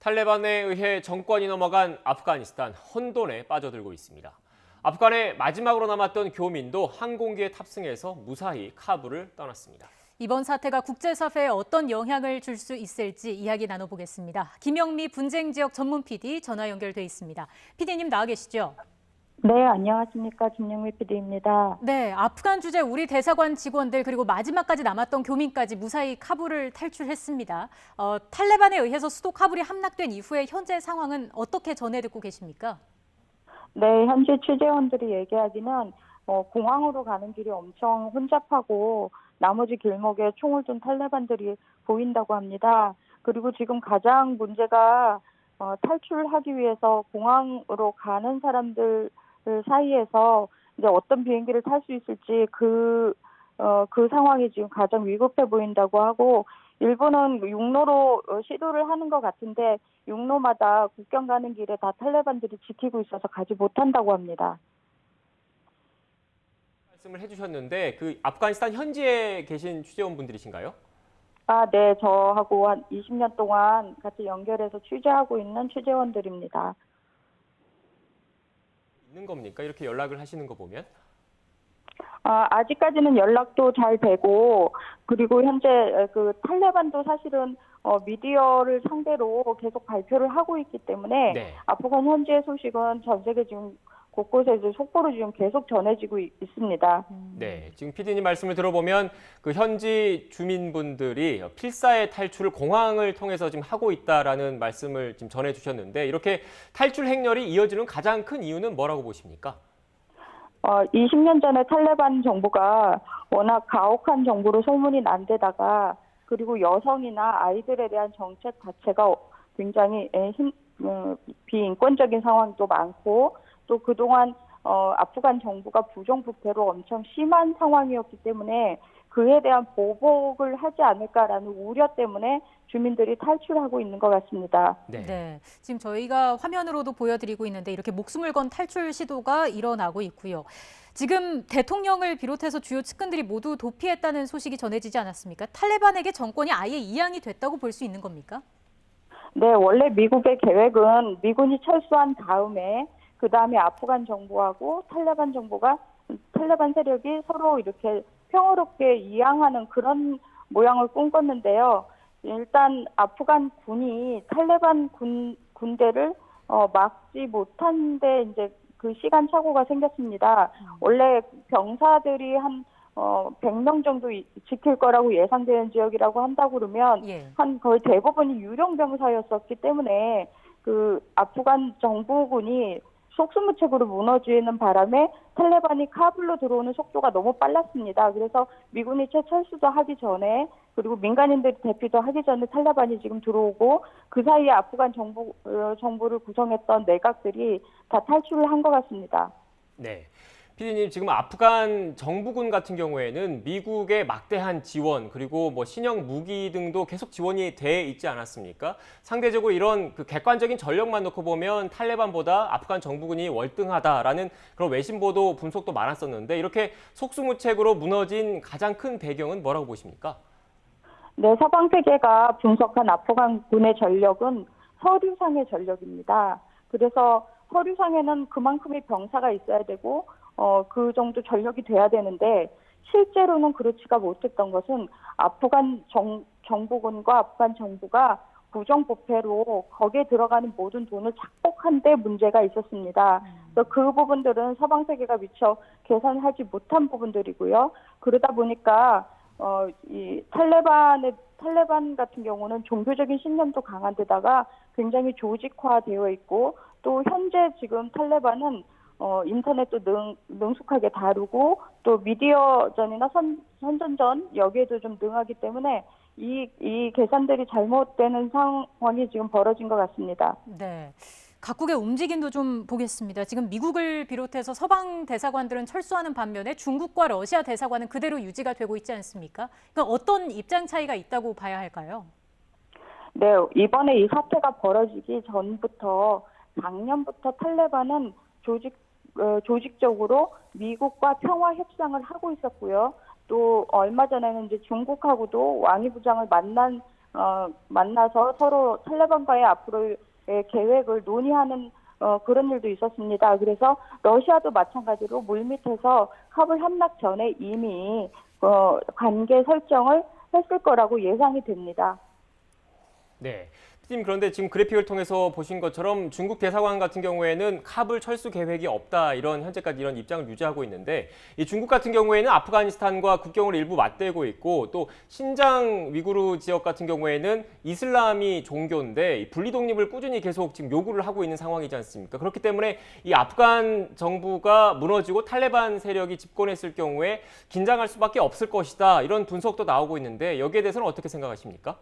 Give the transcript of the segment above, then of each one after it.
탈레반에 의해 정권이 넘어간 아프가니스탄 혼돈에 빠져들고 있습니다. 아프간의 마지막으로 남았던 교민도 항공기에 탑승해서 무사히 카불을 떠났습니다. 이번 사태가 국제사회에 어떤 영향을 줄 수 있을지 이야기 나눠보겠습니다. 김영미 분쟁 지역 전문 PD 전화 연결돼 있습니다. PD님 나와 계시죠? 네, 안녕하십니까. 김영미 PD입니다. 네, 아프간 주재 우리 대사관 직원들 그리고 마지막까지 남았던 교민까지 무사히 카불을 탈출했습니다. 탈레반에 의해서 수도 카불이 함락된 이후에 현재 상황은 어떻게 전해 듣고 계십니까? 네, 현재 취재원들이 얘기하기는 공항으로 가는 길이 엄청 혼잡하고 나머지 길목에 총을 든 탈레반들이 보인다고 합니다. 그리고 지금 가장 문제가 탈출하기 위해서 공항으로 가는 사람들 사이에서 이제 어떤 비행기를 탈 수 있을지 그 상황이 지금 가장 위급해 보인다고 하고 일부는 육로로 시도를 하는 것 같은데 육로마다 국경 가는 길에 다 탈레반들이 지키고 있어서 가지 못한다고 합니다. 말씀을 해주셨는데 그 아프가니스탄 현지에 계신 취재원분들이신가요? 네, 저하고 한 20년 동안 같이 연결해서 취재하고 있는 취재원들입니다. 있는 겁니까? 이렇게 연락을 하시는 거 보면? 아직까지는 연락도 잘 되고 그리고 현재 그 탈레반도 사실은 미디어를 상대로 계속 발표를 하고 있기 때문에 네. 아프간 현지의 소식은 전 세계 지금 곳곳에서 속보로 지금 계속 전해지고 있습니다. 네, 지금 PD님 말씀을 들어보면 그 현지 주민분들이 필사의 탈출을 공항을 통해서 지금 하고 있다라는 말씀을 지금 전해주셨는데 이렇게 탈출 행렬이 이어지는 가장 큰 이유는 뭐라고 보십니까? 20년 전에 탈레반 정부가 워낙 가혹한 정부로 소문이 난 데다가 그리고 여성이나 아이들에 대한 정책 자체가 굉장히 비인권적인 상황도 많고 또 그동안 아프간 정부가 부정부패로 엄청 심한 상황이었기 때문에 그에 대한 보복을 하지 않을까라는 우려 때문에 주민들이 탈출하고 있는 것 같습니다. 네, 지금 저희가 화면으로도 보여드리고 있는데 이렇게 목숨을 건 탈출 시도가 일어나고 있고요. 지금 대통령을 비롯해서 주요 측근들이 모두 도피했다는 소식이 전해지지 않았습니까? 탈레반에게 정권이 아예 이양이 됐다고 볼 수 있는 겁니까? 네, 원래 미국의 계획은 미군이 철수한 다음에 그다음에 아프간 정부하고 탈레반 세력이 서로 이렇게 평화롭게 이양하는 그런 모양을 꿈꿨는데요. 일단 아프간 군이 탈레반 군대를 막지 못한 데 이제 그 시간착오가 생겼습니다. 원래 병사들이 한 100명 정도 지킬 거라고 예상되는 지역이라고 한다고 그러면 한 거의 대부분이 유령 병사였었기 때문에 그 아프간 정부군이 속수무책으로 무너지는 바람에 탈레반이 카불로 들어오는 속도가 너무 빨랐습니다. 그래서 미군이 철수도 하기 전에 그리고 민간인들이 대피도 하기 전에 탈레반이 지금 들어오고 그 사이에 아프간 정부를 구성했던 내각들이 다 탈출을 한 것 같습니다. 네. PD님 지금 아프간 정부군 같은 경우에는 미국의 막대한 지원 그리고 뭐 신형 무기 등도 계속 지원이 돼 있지 않았습니까? 상대적으로 이런 그 객관적인 전력만 놓고 보면 탈레반보다 아프간 정부군이 월등하다라는 그런 외신 보도 분석도 많았었는데 이렇게 속수무책으로 무너진 가장 큰 배경은 뭐라고 보십니까? 네, 서방 세계가 분석한 아프간군의 전력은 서류상의 전력입니다. 그래서 서류상에는 그만큼의 병사가 있어야 되고 그 정도 전력이 돼야 되는데 실제로는 그렇지가 못했던 것은 아프간 정부군과 아프간 정부가 부정부패로 거기에 들어가는 모든 돈을 착복한 데 문제가 있었습니다. 그래서 그 부분들은 서방 세계가 미처 계산하지 못한 부분들이고요. 그러다 보니까 이 탈레반 같은 경우는 종교적인 신념도 강한 데다가 굉장히 조직화되어 있고 또 현재 지금 탈레반은 인터넷도 능숙하게 다루고 또 미디어전이나 선전전 여기에도 좀 능하기 때문에 이 계산들이 잘못되는 상황이 지금 벌어진 것 같습니다. 네. 각국의 움직임도 좀 보겠습니다. 지금 미국을 비롯해서 서방 대사관들은 철수하는 반면에 중국과 러시아 대사관은 그대로 유지가 되고 있지 않습니까? 그러니까 어떤 입장 차이가 있다고 봐야 할까요? 네, 이번에 이 사태가 벌어지기 전부터 작년부터 탈레반은 조직적으로 미국과 평화 협상을 하고 있었고요. 또 얼마 전에는 이제 중국하고도 왕이 부장을 만난 만나서 서로 탈레반과의 앞으로의 계획을 논의하는 그런 일도 있었습니다. 그래서 러시아도 마찬가지로 물밑에서 카불 함락 전에 이미 관계 설정을 했을 거라고 예상이 됩니다. 네. 피디님, 그런데 지금 그래픽을 통해서 보신 것처럼 중국 대사관 같은 경우에는 카불 철수 계획이 없다, 이런 현재까지 이런 입장을 유지하고 있는데, 이 중국 같은 경우에는 아프가니스탄과 국경을 일부 맞대고 있고, 또 신장 위구르 지역 같은 경우에는 이슬람이 종교인데 이 분리 독립을 꾸준히 계속 지금 요구를 하고 있는 상황이지 않습니까? 그렇기 때문에 이 아프간 정부가 무너지고 탈레반 세력이 집권했을 경우에 긴장할 수밖에 없을 것이다, 이런 분석도 나오고 있는데, 여기에 대해서는 어떻게 생각하십니까?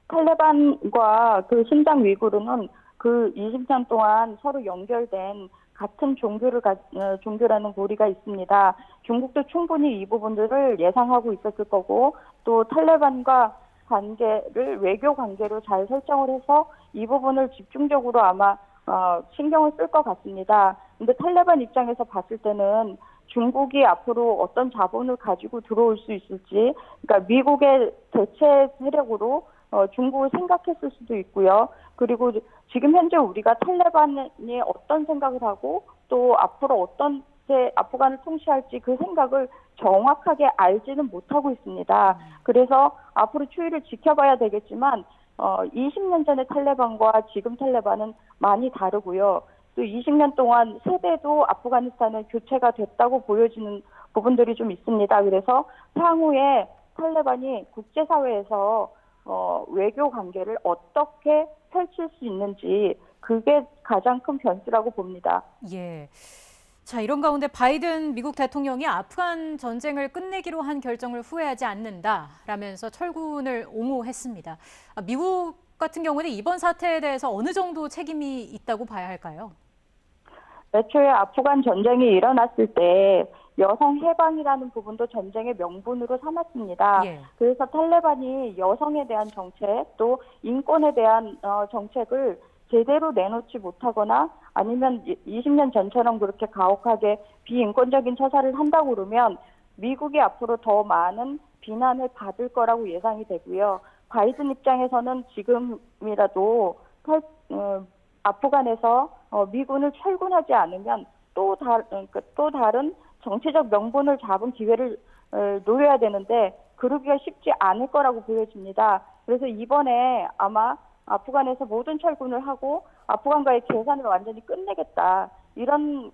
탈레반과 그 신장 위구르는 그 20년 동안 서로 연결된 같은 종교라는 고리가 있습니다. 중국도 충분히 이 부분들을 예상하고 있었을 거고, 또 탈레반과 관계를 외교 관계로 잘 설정을 해서 이 부분을 집중적으로 아마 신경을 쓸 것 같습니다. 근데 탈레반 입장에서 봤을 때는 중국이 앞으로 어떤 자본을 가지고 들어올 수 있을지, 그러니까 미국의 대체 세력으로 중국을 생각했을 수도 있고요. 그리고 지금 현재 우리가 탈레반이 어떤 생각을 하고 또 앞으로 어떻게 아프간을 통치할지 그 생각을 정확하게 알지는 못하고 있습니다. 그래서 앞으로 추이를 지켜봐야 되겠지만 20년 전의 탈레반과 지금 탈레반은 많이 다르고요. 또 20년 동안 세대도 아프가니스탄은 교체가 됐다고 보여지는 부분들이 좀 있습니다. 그래서 향후에 탈레반이 국제사회에서 외교 관계를 어떻게 펼칠 수 있는지, 그게 가장 큰 변수라고 봅니다. 예. 자, 이런 가운데 바이든 미국 대통령이 아프간 전쟁을 끝내기로 한 결정을 후회하지 않는다라면서 철군을 옹호했습니다. 미국 같은 경우는 이번 사태에 대해서 어느 정도 책임이 있다고 봐야 할까요? 애초에 아프간 전쟁이 일어났을 때 여성 해방이라는 부분도 전쟁의 명분으로 삼았습니다. 예. 그래서 탈레반이 여성에 대한 정책, 또 인권에 대한 정책을 제대로 내놓지 못하거나 아니면 20년 전처럼 그렇게 가혹하게 비인권적인 처사를 한다고 그러면 미국이 앞으로 더 많은 비난을 받을 거라고 예상이 되고요. 바이든 입장에서는 지금이라도 아프간에서 미군을 철군하지 않으면 또 다른 정치적 명분을 잡은 기회를 노려야 되는데 그러기가 쉽지 않을 거라고 보여집니다. 그래서 이번에 아마 아프간에서 모든 철군을 하고 아프간과의 계산을 완전히 끝내겠다, 이런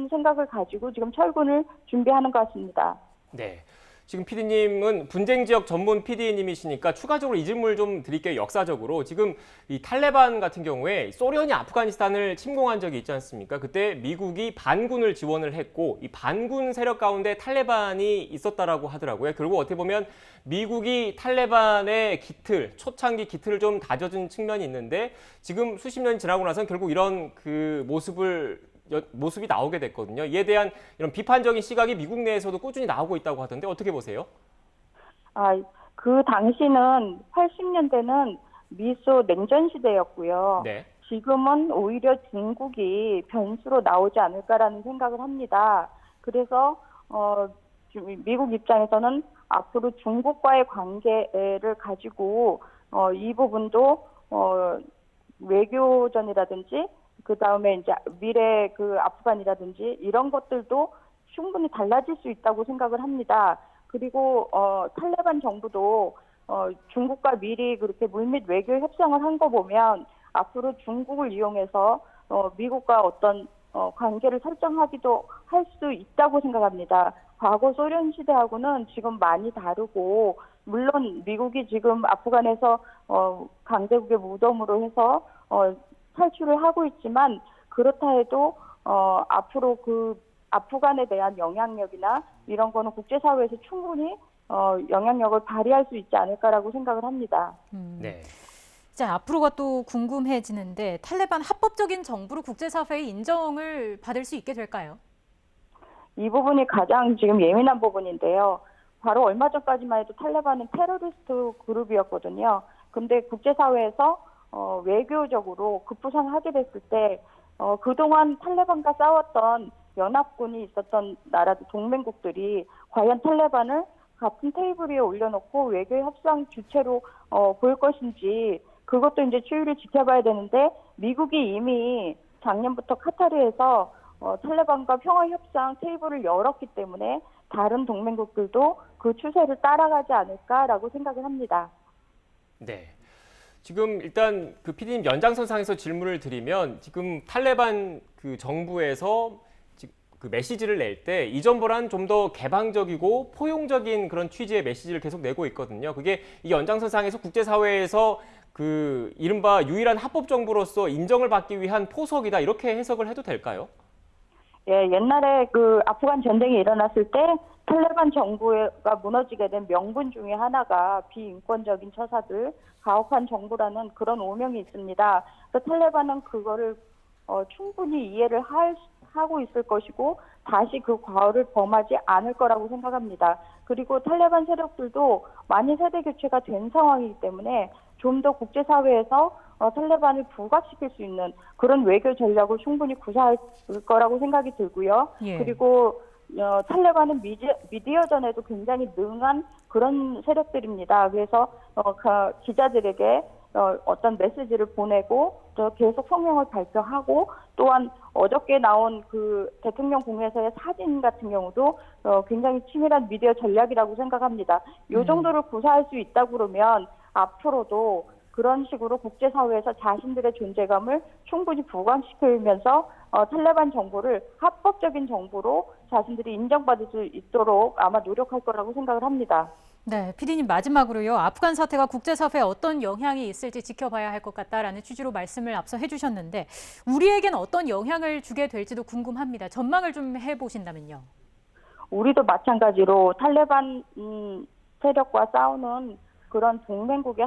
생각을 가지고 지금 철군을 준비하는 것 같습니다. 네. 지금 PD님은 분쟁 지역 전문 PD님이시니까 추가적으로 이 질문을 좀 드릴게요. 역사적으로 지금 이 탈레반 같은 경우에 소련이 아프가니스탄을 침공한 적이 있지 않습니까? 그때 미국이 반군을 지원을 했고 이 반군 세력 가운데 탈레반이 있었다라고 하더라고요. 결국 어떻게 보면 미국이 탈레반의 초창기 기틀을 좀 다져준 측면이 있는데 지금 수십 년이 지나고 나서는 결국 이런 그 모습이 나오게 됐거든요. 이에 대한 이런 비판적인 시각이 미국 내에서도 꾸준히 나오고 있다고 하던데 어떻게 보세요? 그 당시는 80년대는 미소 냉전 시대였고요. 네. 지금은 오히려 중국이 변수로 나오지 않을까라는 생각을 합니다. 그래서 미국 입장에서는 앞으로 중국과의 관계를 가지고 이 부분도 외교전이라든지 그 다음에 이제 미래 그 아프간이라든지 이런 것들도 충분히 달라질 수 있다고 생각을 합니다. 그리고 탈레반 정부도 중국과 미리 그렇게 물밑 외교 협상을 한 거 보면 앞으로 중국을 이용해서 미국과 어떤 관계를 설정하기도 할 수 있다고 생각합니다. 과거 소련 시대하고는 지금 많이 다르고, 물론 미국이 지금 아프간에서 강대국의 무덤으로 해서 탈출을 하고 있지만, 그렇다 해도 앞으로 그 아프간에 대한 영향력이나 이런 거는 국제사회에서 충분히 영향력을 발휘할 수 있지 않을까라고 생각을 합니다. 네. 자, 앞으로가 또 궁금해지는데 탈레반 합법적인 정부로 국제사회의 인정을 받을 수 있게 될까요? 이 부분이 가장 지금 예민한 부분인데요. 바로 얼마 전까지만 해도 탈레반은 테러리스트 그룹이었거든요. 근데 국제사회에서 외교적으로 급부상하게 됐을 때 그동안 탈레반과 싸웠던 연합군이 있었던 나라 동맹국들이 과연 탈레반을 같은 테이블 위에 올려놓고 외교 협상 주체로 볼 것인지 그것도 이제 추이를 지켜봐야 되는데 미국이 이미 작년부터 카타르에서 탈레반과 평화 협상 테이블을 열었기 때문에 다른 동맹국들도 그 추세를 따라가지 않을까라고 생각을 합니다. 네. 지금 일단 그 PD님 연장선상에서 질문을 드리면 지금 탈레반 그 정부에서 그 메시지를 낼 때 이전보다는 좀 더 개방적이고 포용적인 그런 취지의 메시지를 계속 내고 있거든요. 그게 이 연장선상에서 국제사회에서 그 이른바 유일한 합법 정부로서 인정을 받기 위한 포석이다 이렇게 해석을 해도 될까요? 예, 옛날에 그 아프간 전쟁이 일어났을 때 탈레반 정부가 무너지게 된 명분 중에 하나가 비인권적인 처사들, 가혹한 정부라는 그런 오명이 있습니다. 그래서 탈레반은 그거를 충분히 이해를 하고 있을 것이고 다시 그 과오를 범하지 않을 거라고 생각합니다. 그리고 탈레반 세력들도 많이 세대 교체가 된 상황이기 때문에 좀 더 국제사회에서 탈레반을 부각시킬 수 있는 그런 외교 전략을 충분히 구사할 거라고 생각이 들고요. 예. 그리고 탈레반은 미디어전에도 굉장히 능한 그런 세력들입니다. 그래서 기자들에게 어떤 메시지를 보내고 또 계속 성명을 발표하고 또한 어저께 나온 그 대통령 공에서의 사진 같은 경우도 굉장히 치밀한 미디어 전략이라고 생각합니다. 이 정도를 구사할 수 있다고 그러면 앞으로도 그런 식으로 국제사회에서 자신들의 존재감을 충분히 부각시키면서 탈레반 정부를 합법적인 정부로 자신들이 인정받을 수 있도록 아마 노력할 거라고 생각을 합니다. 네, PD님 마지막으로요. 아프간 사태가 국제사회에 어떤 영향이 있을지 지켜봐야 할 것 같다라는 취지로 말씀을 앞서 해주셨는데 우리에겐 어떤 영향을 주게 될지도 궁금합니다. 전망을 좀 해보신다면요. 우리도 마찬가지로 탈레반 세력과 싸우는 그런 동맹국에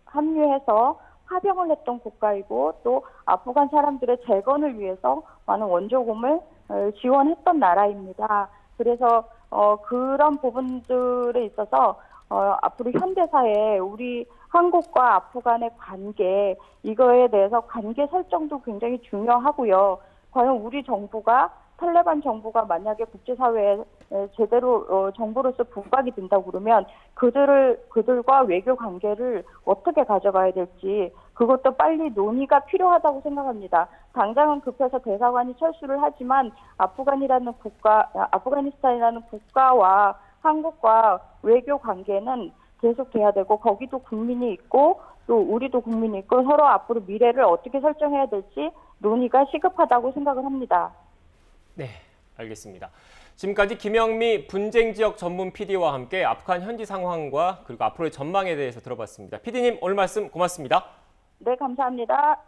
합류해서 파병을 했던 국가이고 또 아프간 사람들의 재건을 위해서 많은 원조금을 지원했던 나라입니다. 그래서 그런 부분들에 있어서 앞으로 현대사에 우리 한국과 아프간의 관계 이거에 대해서 관계 설정도 굉장히 중요하고요. 과연 우리 정부가 탈레반 정부가 만약에 국제사회에 제대로 정부로서 부각이 된다고 그러면 그들과 외교 관계를 어떻게 가져가야 될지 그것도 빨리 논의가 필요하다고 생각합니다. 당장은 급해서 대사관이 철수를 하지만 아프가니스탄이라는 국가와 한국과 외교 관계는 계속돼야 되고 거기도 국민이 있고 또 우리도 국민이 있고 서로 앞으로 미래를 어떻게 설정해야 될지 논의가 시급하다고 생각을 합니다. 네, 알겠습니다. 지금까지 김영미 분쟁 지역 전문 PD와 함께 아프간 현지 상황과 그리고 앞으로의 전망에 대해서 들어봤습니다. PD님 오늘 말씀 고맙습니다. 네, 감사합니다.